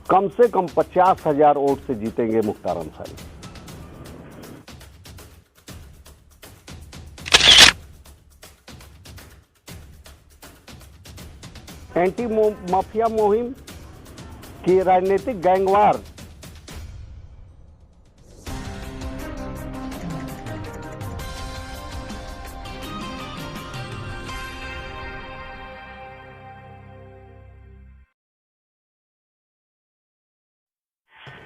कम से कम 50,000 वोट से जीतेंगे मुख्तार अंसारी। एंटी माफिया मुहिम की राजनीतिक गैंगवार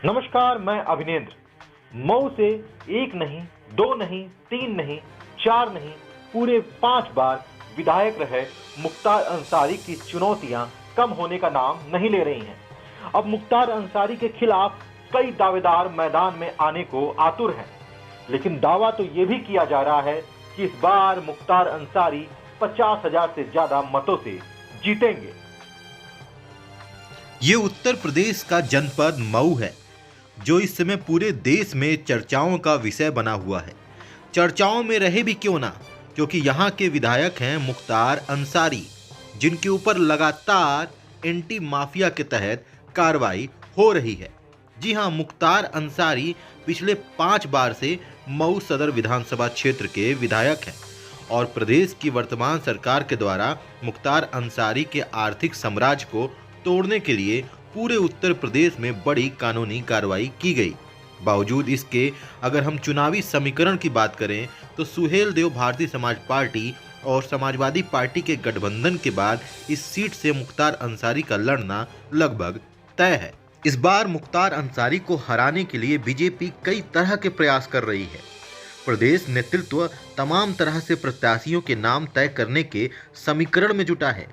नमस्कार, मैं अभिनेंद्र। मऊ से एक नहीं, दो नहीं, तीन नहीं, चार नहीं, पूरे 5 बार विधायक रहे मुख्तार अंसारी की चुनौतियां कम होने का नाम नहीं ले रही हैं। अब मुख्तार अंसारी के खिलाफ कई दावेदार मैदान में आने को आतुर हैं, लेकिन दावा तो ये भी किया जा रहा है कि इस बार मुख्तार अंसारी 50,000 से ज्यादा मतों से जीतेंगे। ये उत्तर प्रदेश का जनपद मऊ है, जो इस समय पूरे देश में चर्चाओं का विषय बना हुआ है। चर्चाओं में रहे भी क्यों ना, क्योंकि यहाँ के विधायक हैं मुख्तार अंसारी, जिनके ऊपर लगातार एंटी माफिया के तहत कार्रवाई हो रही है। जी हाँ, मुख्तार अंसारी पिछले 5 बार से मऊ सदर विधानसभा क्षेत्र के विधायक हैं और प्रदेश की वर्तमान सरकार के द्वारा मुख्तार अंसारी के आर्थिक साम्राज्य को तोड़ने के लिए पूरे उत्तर प्रदेश में बड़ी कानूनी कार्रवाई की गई। बावजूद इसके अगर हम चुनावी समीकरण की बात करें तो सुहेल देव भारतीय समाज पार्टी और समाजवादी पार्टी के गठबंधन के बाद इस सीट से मुख्तार अंसारी का लड़ना लगभग तय है। इस बार मुख्तार अंसारी को हराने के लिए बीजेपी कई तरह के प्रयास कर रही है। प्रदेश नेतृत्व तमाम तरह से प्रत्याशियों के नाम तय करने के समीकरण में जुटा है।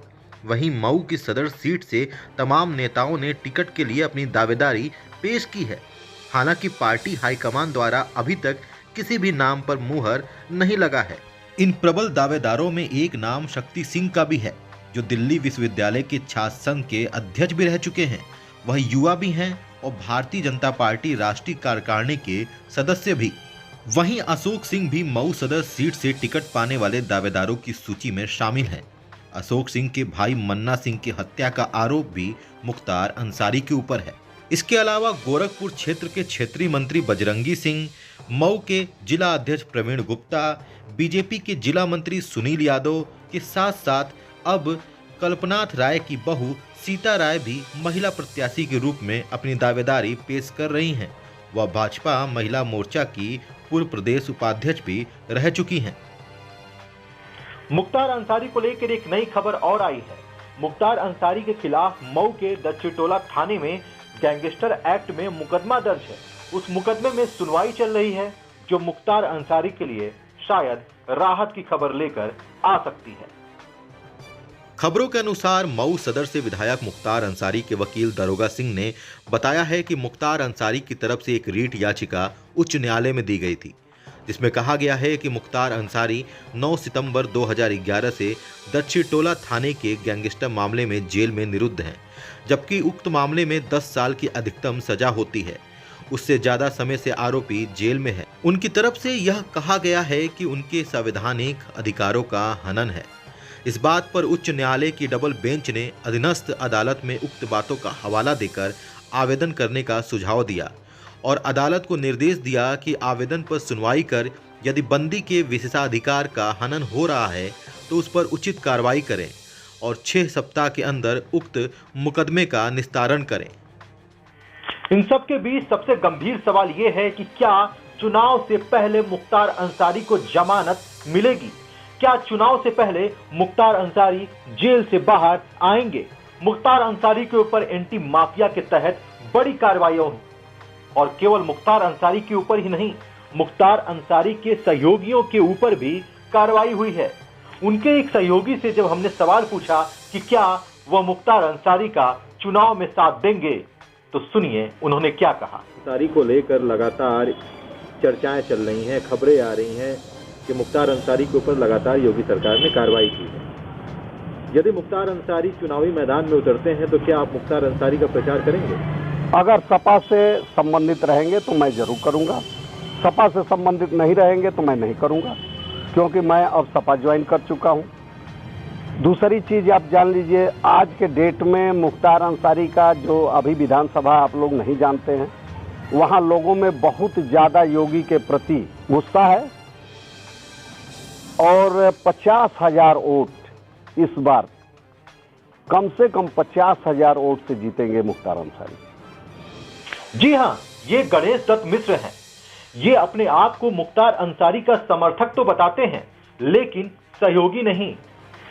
वहीं मऊ की सदर सीट से तमाम नेताओं ने टिकट के लिए अपनी दावेदारी पेश की है। हालांकि पार्टी हाईकमान द्वारा अभी तक किसी भी नाम पर मुहर नहीं लगा है। इन प्रबल दावेदारों में एक नाम शक्ति सिंह का भी है, जो दिल्ली विश्वविद्यालय के छात्र संघ के अध्यक्ष भी रह चुके हैं। वह युवा भी हैं और भारतीय जनता पार्टी राष्ट्रीय कार्यकारिणी के सदस्य भी। वहीं अशोक सिंह भी मऊ सदर सीट से टिकट पाने वाले दावेदारों की सूची में शामिल हैं। अशोक सिंह के भाई मन्ना सिंह की हत्या का आरोप भी मुख्तार अंसारी के ऊपर है। इसके अलावा गोरखपुर क्षेत्र के क्षेत्रीय मंत्री बजरंगी सिंह, मऊ के जिला अध्यक्ष प्रवीण गुप्ता, बीजेपी के जिला मंत्री सुनील यादव के साथ साथ अब कल्पनाथ राय की बहू सीता राय भी महिला प्रत्याशी के रूप में अपनी दावेदारी पेश कर रही हैं। वह भाजपा महिला मोर्चा की पूर्व प्रदेश उपाध्यक्ष भी रह चुकी हैं। मुख्तार अंसारी को लेकर एक नई खबर और आई है। मुख्तार अंसारी के खिलाफ मऊ के दक्षिणटोला थाने में गैंगस्टर एक्ट में मुकदमा दर्ज है। उस मुकदमे में सुनवाई चल रही है, जो मुख्तार अंसारी के लिए शायद राहत की खबर लेकर आ सकती है। खबरों के अनुसार मऊ सदर से विधायक मुख्तार अंसारी के वकील दरोगा सिंह ने बताया है कि मुख्तार अंसारी की तरफ से एक रीट याचिका उच्च न्यायालय में दी गई थी, जिसमें कहा गया है कि मुख्तार अंसारी 9 सितंबर 2011 से दक्षिणटोला थाने के गैंगस्टर मामले में जेल में निरुद्ध हैं, जबकि उक्त मामले में 10 साल की अधिकतम सजा होती है। उससे ज्यादा समय से आरोपी जेल में है। उनकी तरफ से यह कहा गया है कि उनके संवैधानिक अधिकारों का हनन है। इस बात पर उच्च न्यायालय की डबल बेंच ने अधीनस्थ अदालत में उक्त बातों का हवाला देकर आवेदन करने का सुझाव दिया और अदालत को निर्देश दिया कि आवेदन पर सुनवाई कर यदि बंदी के विशेषाधिकार का हनन हो रहा है तो उस पर उचित कार्रवाई करें और 6 सप्ताह के अंदर उक्त मुकदमे का निस्तारण करें। इन सब के बीच सबसे गंभीर सवाल ये है कि क्या चुनाव से पहले मुख्तार अंसारी को जमानत मिलेगी? क्या चुनाव से पहले मुख्तार अंसारी जेल से बाहर आएंगे? मुख्तार अंसारी के ऊपर एंटी माफिया के तहत बड़ी कार्रवाइयां हुई और केवल मुख्तार अंसारी के ऊपर ही नहीं, मुख्तार अंसारी के सहयोगियों के ऊपर भी कार्रवाई हुई है। उनके एक सहयोगी से जब हमने सवाल पूछा कि क्या वह मुख्तार अंसारी का चुनाव में साथ देंगे, तो सुनिए उन्होंने क्या कहा। अंसारी को लेकर लगातार चर्चाएं चल रही हैं, खबरें आ रही हैं कि मुख्तार अंसारी के ऊपर लगातार योगी सरकार ने कार्रवाई की है। यदि मुख्तार अंसारी चुनावी मैदान में उतरते हैं तो क्या आप मुख्तार अंसारी का प्रचार करेंगे? अगर सपा से संबंधित रहेंगे तो मैं जरूर करूंगा, सपा से संबंधित नहीं रहेंगे तो मैं नहीं करूंगा, क्योंकि मैं अब सपा ज्वाइन कर चुका हूं। दूसरी चीज आप जान लीजिए, आज के डेट में मुख्तार अंसारी का जो अभी विधानसभा आप लोग नहीं जानते हैं, वहाँ लोगों में बहुत ज़्यादा योगी के प्रति गुस्सा है और 50,000 वोट इस बार, कम से कम 50,000 वोट से जीतेंगे मुख्तार अंसारी। जी हां, ये गणेश दत्त मिश्र हैं। ये अपने आप को मुख्तार अंसारी का समर्थक तो बताते हैं, लेकिन सहयोगी नहीं।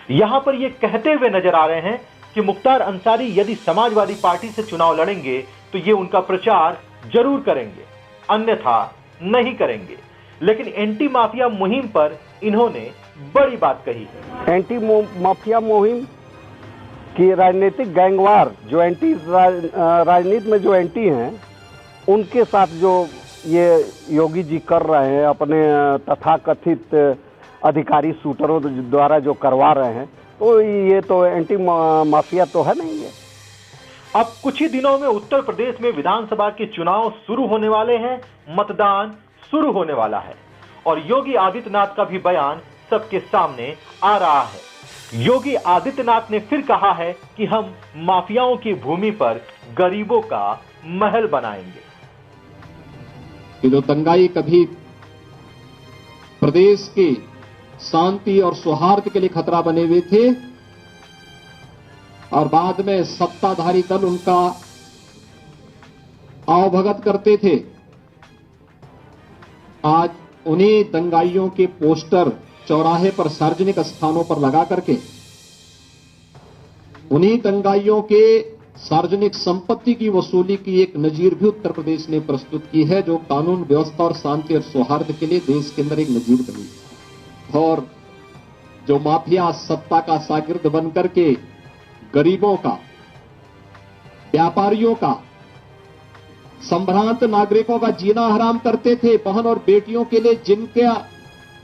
यहां पर ये कहते हुए नजर आ रहे हैं कि मुख्तार अंसारी यदि समाजवादी पार्टी से चुनाव लड़ेंगे तो ये उनका प्रचार जरूर करेंगे, अन्यथा नहीं करेंगे। लेकिन एंटी माफिया मुहिम पर इन्होंने बड़ी बात कही है। एंटी माफिया मुहिम की राजनीतिक गैंगवार जो एंटी राजनीति में जो एंटी हैं, उनके साथ जो ये योगी जी कर रहे हैं, अपने तथाकथित अधिकारी शूटरों द्वारा जो करवा रहे हैं, तो ये तो एंटी माफिया तो है नहीं है। अब कुछ ही दिनों में उत्तर प्रदेश में विधानसभा के चुनाव शुरू होने वाले हैं, मतदान शुरू होने वाला है और योगी आदित्यनाथ का भी बयान सबके सामने आ रहा है। योगी आदित्यनाथ ने फिर कहा है कि हम माफियाओं की भूमि पर गरीबों का महल बनाएंगे। कि जो दंगाई कभी प्रदेश के शांति और सौहार्द के लिए खतरा बने हुए थे और बाद में सत्ताधारी दल उनका आवभगत करते थे, आज उन्हीं दंगाइयों के पोस्टर चौराहे पर सार्वजनिक स्थानों पर लगा करके उन्हीं दंगाइयों के सार्वजनिक संपत्ति की वसूली की एक नजीर भी उत्तर प्रदेश ने प्रस्तुत की है, जो कानून व्यवस्था और शांति और सौहार्द के लिए देश के अंदर एक नजीर बनी। और जो माफिया सत्ता का शागिर्द बनकर के गरीबों का, व्यापारियों का, संभ्रांत नागरिकों का जीना हराम करते थे, बहन और बेटियों के लिए जिनके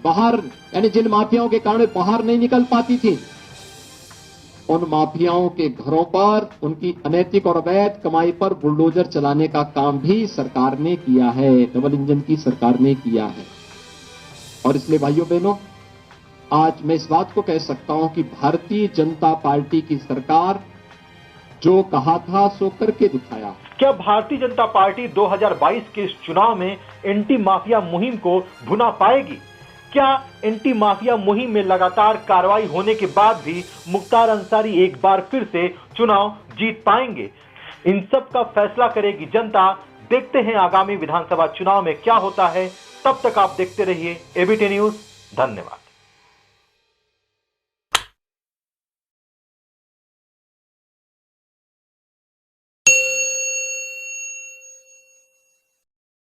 बाहर यानी जिन माफियाओं के कारण बाहर नहीं निकल पाती थी, उन माफियाओं के घरों पर उनकी अनैतिक और अवैध कमाई पर बुलडोजर चलाने का काम भी सरकार ने किया है, डबल इंजन की सरकार ने किया है। और इसलिए भाइयों बहनों, आज मैं इस बात को कह सकता हूं कि भारतीय जनता पार्टी की सरकार जो कहा था सो करके दिखाया। क्या भारतीय जनता पार्टी 2022 के इस चुनाव में एंटी माफिया मुहिम को भुना पाएगी? क्या एंटी माफिया मुहिम में लगातार कार्रवाई होने के बाद भी मुख्तार अंसारी एक बार फिर से चुनाव जीत पाएंगे? इन सब का फैसला करेगी जनता। देखते हैं आगामी विधानसभा चुनाव में क्या होता है। तब तक आप देखते रहिए एबीटी न्यूज। धन्यवाद।